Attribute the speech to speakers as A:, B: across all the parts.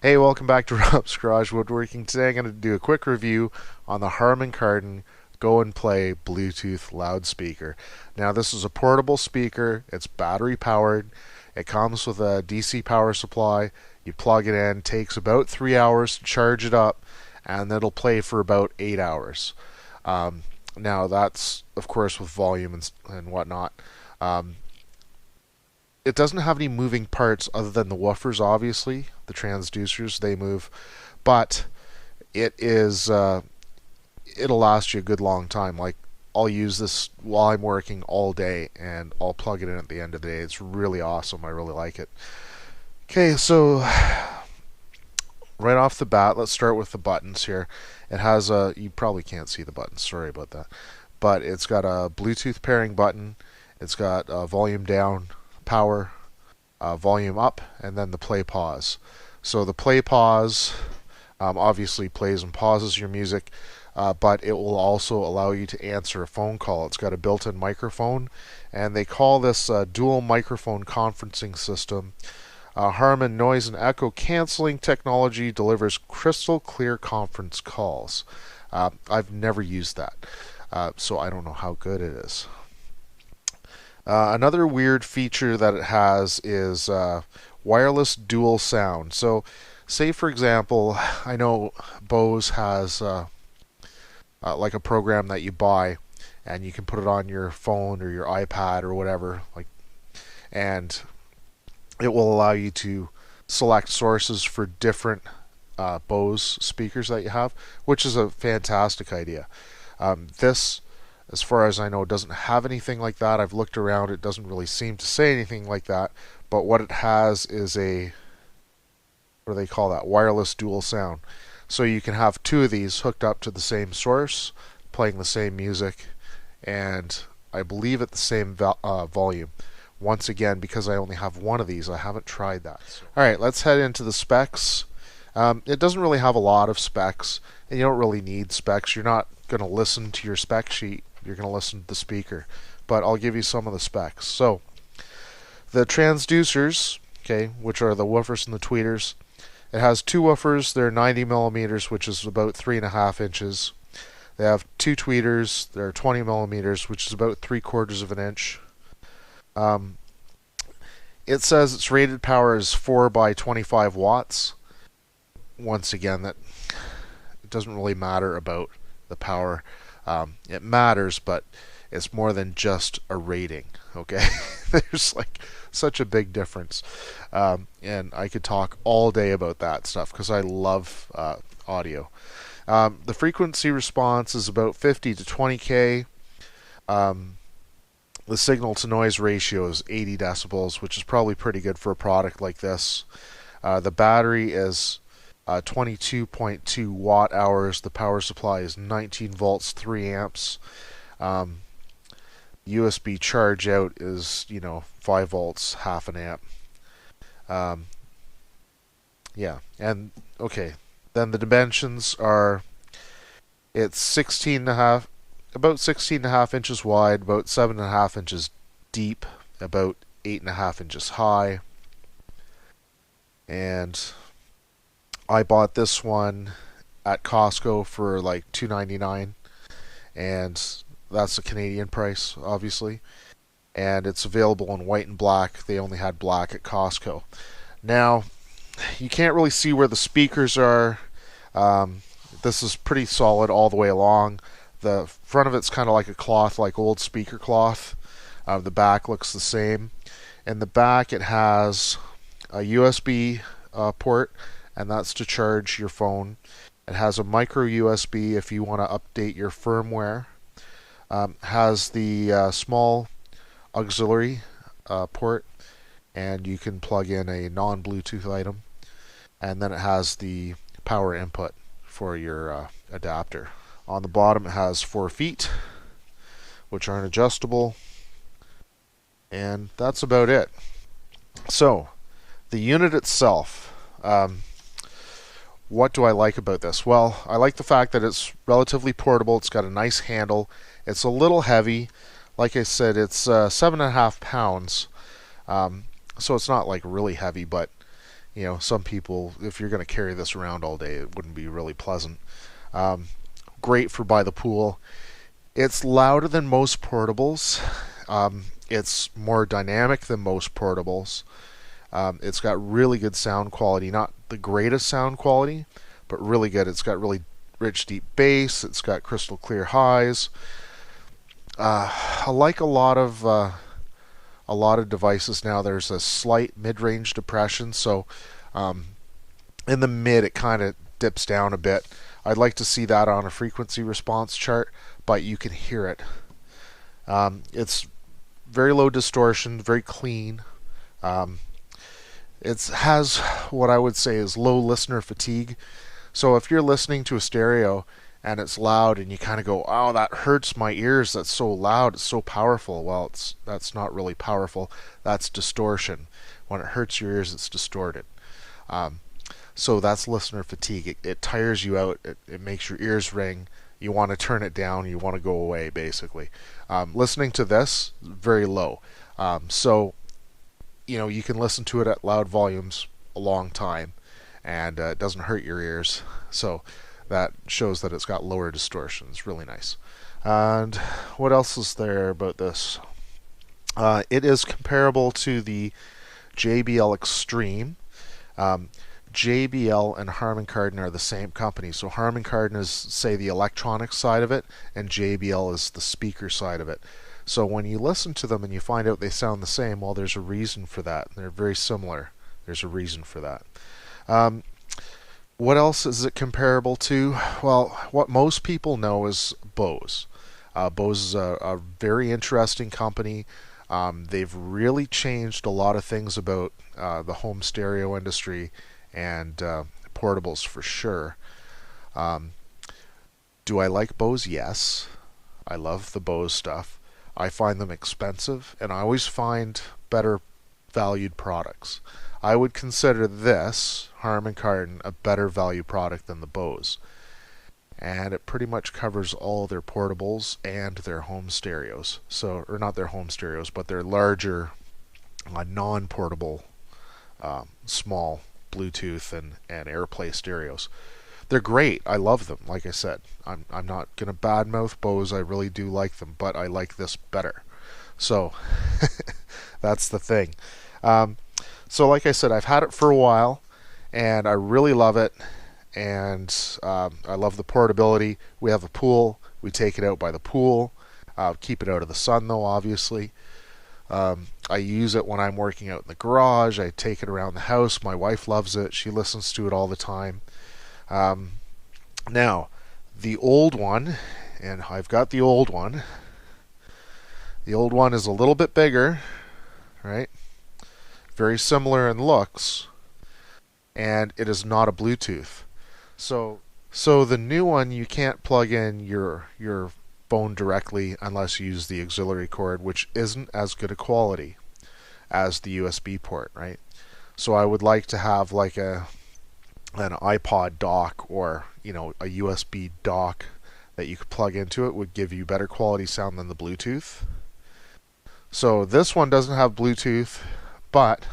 A: Hey, welcome back to Rob's Garage Woodworking. Today I'm going to do a quick review on the Harman Kardon Go and Play Bluetooth loudspeaker. Now this is a portable speaker, it's battery powered, it comes with a DC power supply, you plug it in, takes about 3 hours to charge it up, and it'll play for about 8 hours. Now that's of course with volume and whatnot. Um, it doesn't have any moving parts other than the woofers, obviously. The transducers, they move. But it is, it'll last you a good long time. Like, I'll use this while I'm working all day and I'll plug it in at the end of the day. It's really awesome. I really like it. Okay, so right off the bat, let's start with the buttons here. It has a, you probably can't see the buttons, sorry about that. But it's got a Bluetooth pairing button, it's got a volume down, power, volume up, and then the play pause. So the play pause obviously plays and pauses your music, but it will also allow you to answer a phone call. It's got a built-in microphone, and they call this dual microphone conferencing system. Harman noise and echo canceling technology delivers crystal clear conference calls. I've never used that, so I don't know how good it is. Another weird feature that it has is wireless dual sound. So, say for example, I know Bose has like a program that you buy, and you can put it on your phone or your iPad or whatever, like, and it will allow you to select sources for different Bose speakers that you have, which is a fantastic idea. This, as far as I know, doesn't have anything like that. I've looked around, it doesn't really seem to say anything like that, but what it has is a, what do they call that? Wireless dual sound. So you can have two of these hooked up to the same source, playing the same music, and I believe at the same volume. Once again, because I only have one of these, I haven't tried that. Alright, let's head into the specs. It doesn't really have a lot of specs, and you don't really need specs. You're not going to listen to your spec sheet, you're going to listen to the speaker. But I'll give you some of the specs. So, the transducers, okay, which are the woofers and the tweeters, it has two woofers, they're 90 millimeters, which is about 3.5 inches. They have two tweeters, they're 20 millimeters, which is about 3/4 of an inch. It says its rated power is 4 by 25 watts. Once again, that it doesn't really matter about the power. It matters, but it's more than just a rating. Okay, there's like such a big difference, and I could talk all day about that stuff because I love audio. The frequency response is about 50 to 20K. The signal to noise ratio is 80 decibels, which is probably pretty good for a product like this. The battery is 22.2 watt hours. The power supply is 19 volts, 3 amps. USB charge out is, 5 volts, half an amp. Yeah, and okay. Then the dimensions are, it's 16 and a half, about 16 and a half inches wide, about 7.5 inches deep, about 8.5 inches high. And I bought this one at Costco for like $2.99, and that's the Canadian price, obviously. And it's available in white and black. They only had black at Costco. Now, you can't really see where the speakers are. This is pretty solid all the way along. The front of it's kind of like a cloth, like old speaker cloth. The back looks the same. In the back, it has a USB port, and that's to charge your phone. It has a micro USB if you want to update your firmware. Has the small auxiliary port, and you can plug in a non-Bluetooth item. And then it has the power input for your adapter. On the bottom it has 4 feet, which aren't adjustable, and that's about it. So, the unit itself, what do I like about this? Well, I like the fact that it's relatively portable. It's got a nice handle. It's a little heavy. Like I said, it's 7.5 pounds, so it's not like really heavy, but some people, if you're going to carry this around all day, it wouldn't be really pleasant. Um, Great for by the pool. It's louder than most portables. It's more dynamic than most portables. It's got really good sound quality. Not the greatest sound quality, but really good. It's got really rich, deep bass. It's got crystal clear highs. I like a lot of devices now. There's a slight mid-range depression, so um, in the mid it kind of dips down a bit. I'd like to see that on a frequency response chart, but you can hear it. It's very low distortion, very clean. Um, it has what I would say is low listener fatigue. So if you're listening to a stereo and it's loud and you kind of go, "Oh, that hurts my ears. That's so loud. It's so powerful." Well, that's not really powerful. That's distortion. When it hurts your ears, it's distorted. Um, so that's listener fatigue. It tires you out. It makes your ears ring. You want to turn it down. You want to go away, basically. Listening to this, very low. So you can listen to it at loud volumes a long time, and it doesn't hurt your ears. So that shows that it's got lower distortion. It's really nice. And what else is there about this? It is comparable to the JBL Extreme. JBL and Harman Kardon are the same company. So Harman Kardon is, say, the electronic side of it, and JBL is the speaker side of it. So when you listen to them and you find out they sound the same, well, there's a reason for that. They're very similar. There's a reason for that. What else is it comparable to? Well, what most people know is Bose. Bose is a very interesting company. They've really changed a lot of things about the home stereo industry and portables for sure. Do I like Bose? Yes. I love the Bose stuff. I find them expensive, and I always find better valued products. I would consider this, Harman Kardon, a better value product than the Bose. And it pretty much covers all their portables and their home stereos. So, or not their home stereos, but their larger, non-portable, small Bluetooth and AirPlay stereos. They're great. I love them. Like I said, I'm not gonna badmouth Bose. I really do like them, but I like this better. So that's the thing. So like I said, I've had it for a while, and I really love it. And I love the portability. We have a pool. We take it out by the pool. Keep it out of the sun, though, obviously. I use it when I'm working out in the garage. I take it around the house. My wife loves it. She listens to it all the time. Now, the old one, and I've got the old one. The old one is a little bit bigger, right? Very similar in looks, and it is not a Bluetooth. So the new one, you can't plug in your phone directly unless you use the auxiliary cord, which isn't as good a quality as the USB port, right? So I would like to have like an iPod dock, or a USB dock that you could plug into it, would give you better quality sound than the Bluetooth. So this one doesn't have Bluetooth, but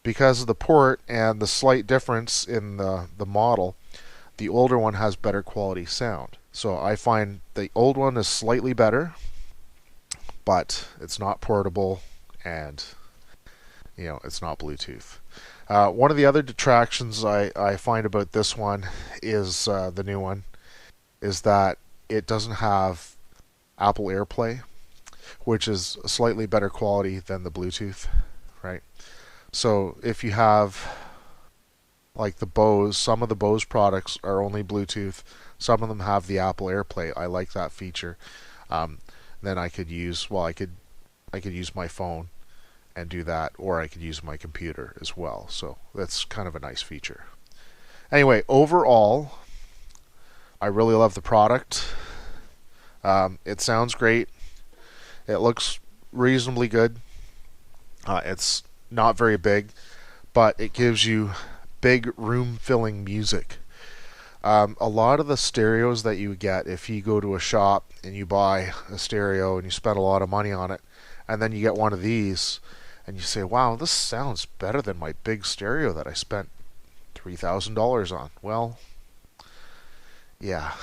A: because of the port and the slight difference in the model, the older one has better quality sound. So I find the old one is slightly better, but it's not portable, and it's not Bluetooth. One of the other detractions I find about this one is the new one, is that it doesn't have Apple AirPlay, which is a slightly better quality than the Bluetooth, right? So if you have like the Bose, some of the Bose products are only Bluetooth. Some of them have the Apple AirPlay. I like that feature. Then I could use use my phone and do that, or I could use my computer as well. So that's kind of a nice feature. Anyway, overall, I really love the product. It sounds great. It looks reasonably good. It's not very big, but it gives you big room-filling music. A lot of the stereos that you get, if you go to a shop and you buy a stereo and you spend a lot of money on it, and then you get one of these, and you say, wow, this sounds better than my big stereo that I spent $3,000 on. Well, yeah,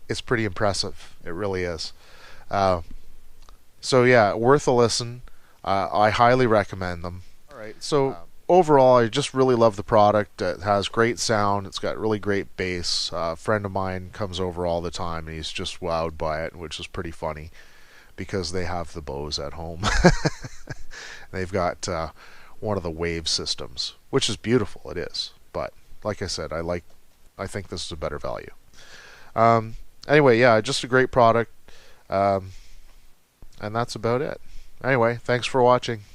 A: it's pretty impressive. It really is. Uh, so yeah, worth a listen. I highly recommend them. All right, so overall, I just really love the product. It has great sound. It's got really great bass. A friend of mine comes over all the time, and he's just wowed by it, which is pretty funny because they have the Bose at home. They've got one of the wave systems, which is beautiful. It is, but like I said, I think this is a better value. Anyway, yeah, just a great product, and that's about it. Anyway, thanks for watching.